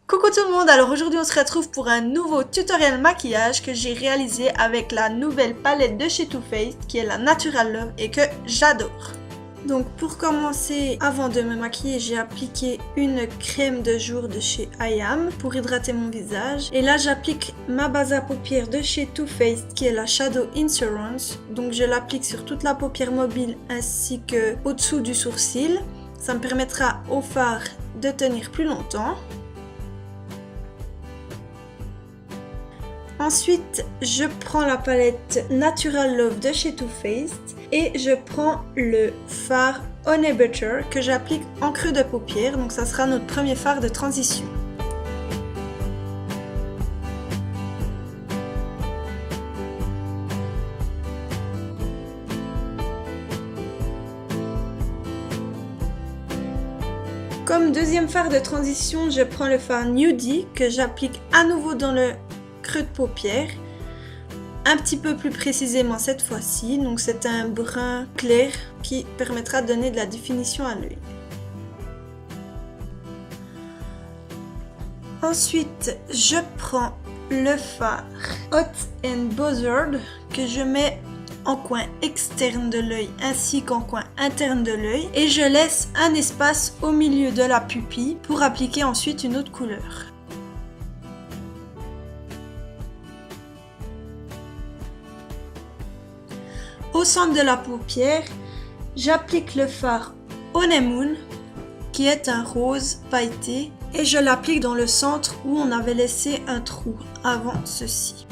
Coucou tout le monde, alors aujourd'hui on se retrouve pour un nouveau tutoriel maquillage que j'ai réalisé avec la nouvelle palette de chez Too Faced qui est la Natural Love et que j'adore. Donc pour commencer, avant de me maquiller, j'ai appliqué une crème de jour de chez I Am pour hydrater mon visage. Et là j'applique ma base à paupières de chez Too Faced qui est la Shadow Insurance. Donc je l'applique sur toute la paupière mobile ainsi que au-dessous du sourcil. Ça me permettra au fard de tenir plus longtemps. Ensuite, je prends la palette Natural Love de chez Too Faced et je prends le fard Honey Butter que j'applique en creux de paupière. Donc ça sera notre premier fard de transition. Comme deuxième fard de transition, je prends le fard Nudie que j'applique à nouveau dans le creux de paupière, un petit peu plus précisément cette fois-ci, donc c'est un brun clair qui permettra de donner de la définition à l'œil. Ensuite, je prends le fard Hot and Bothered que je mets en coin externe de l'œil ainsi qu'en coin interne de l'œil et je laisse un espace au milieu de la pupille pour appliquer ensuite une autre couleur. Au centre de la paupière, j'applique le fard Honeymoon qui est un rose pailleté et je l'applique dans le centre où on avait laissé un trou avant ceci.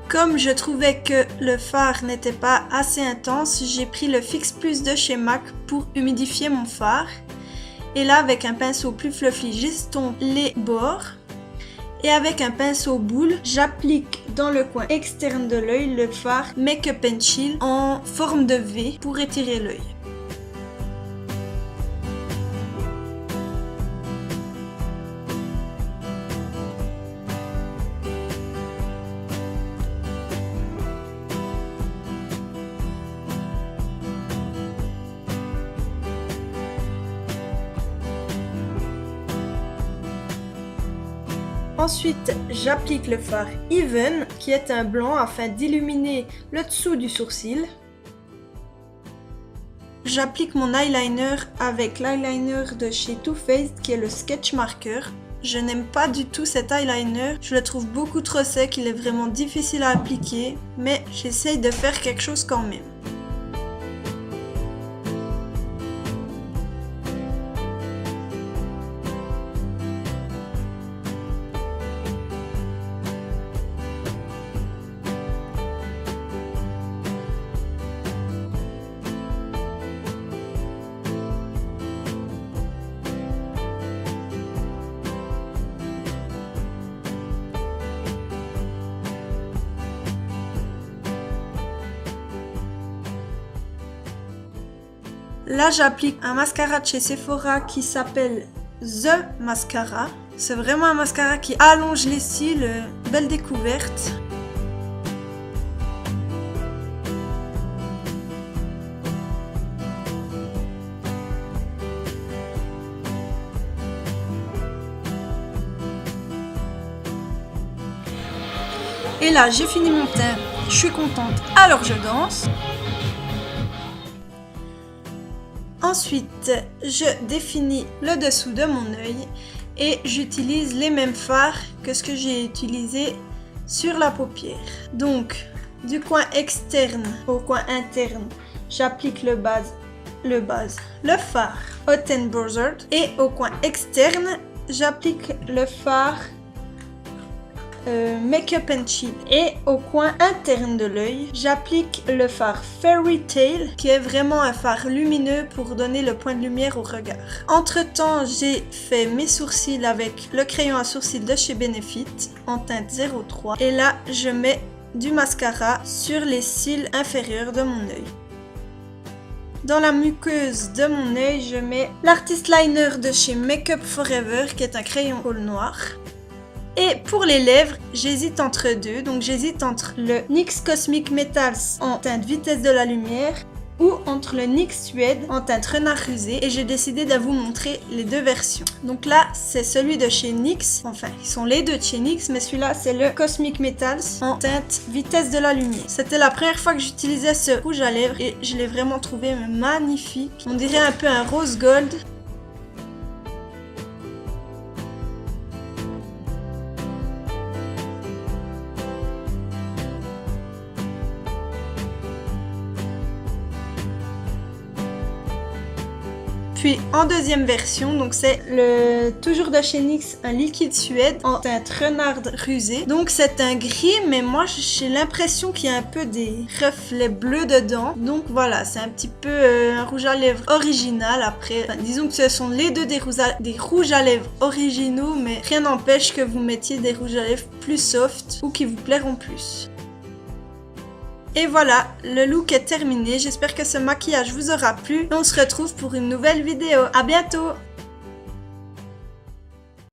Comme je trouvais que le fard n'était pas assez intense, j'ai pris le Fix Plus de chez MAC pour humidifier mon fard. Et là, avec un pinceau plus fluffy, j'estompe les bords. Et avec un pinceau boule, j'applique dans le coin externe de l'œil le fard Make Up and Chill en forme de V pour étirer l'œil. Ensuite, j'applique le fard Even, qui est un blanc afin d'illuminer le dessous du sourcil. J'applique mon eyeliner avec l'eyeliner de chez Too Faced, qui est le Sketch Marker. Je n'aime pas du tout cet eyeliner, je le trouve beaucoup trop sec, il est vraiment difficile à appliquer, mais j'essaye de faire quelque chose quand même. Là, j'applique un mascara de chez Sephora qui s'appelle The Mascara. C'est vraiment un mascara qui allonge les cils, belle découverte. Et là, j'ai fini mon teint, je suis contente, alors je danse. Ensuite, je définis le dessous de mon œil et j'utilise les mêmes fards que ce que j'ai utilisé sur la paupière. Donc, du coin externe au coin interne, j'applique le fard Hot and Bothered et au coin externe, j'applique le fard Make Up and Chill et au coin interne de l'œil, j'applique le fard Fairy Tale qui est vraiment un fard lumineux pour donner le point de lumière au regard. Entre temps, j'ai fait mes sourcils avec le crayon à sourcils de chez Benefit en teinte 03 et là, je mets du mascara sur les cils inférieurs de mon œil. Dans la muqueuse de mon œil, je mets l'Artist Liner de chez Make Up Forever qui est un crayon colle noir. Et pour les lèvres, j'hésite entre deux. Donc j'hésite entre le NYX Cosmic Metals en teinte vitesse de la lumière ou entre le NYX Suède en teinte renard rusé et j'ai décidé de vous montrer les deux versions. Donc là, c'est celui de chez NYX, enfin, ils sont les deux de chez NYX, mais celui-là, c'est le Cosmic Metals en teinte vitesse de la lumière. C'était la première fois que j'utilisais ce rouge à lèvres et je l'ai vraiment trouvé magnifique. On dirait un peu un rose gold. Puis en deuxième version, donc c'est le toujours de chez NYX, un liquide Suède en teinte renard rusé. Donc c'est un gris, mais moi j'ai l'impression qu'il y a un peu des reflets bleus dedans. Donc voilà, c'est un petit peu un rouge à lèvres original. Après, enfin, disons que ce sont les deux des rouges à lèvres originaux, mais rien n'empêche que vous mettiez des rouges à lèvres plus soft ou qui vous plairont plus. Et voilà, le look est terminé. J'espère que ce maquillage vous aura plu. On se retrouve pour une nouvelle vidéo. À bientôt!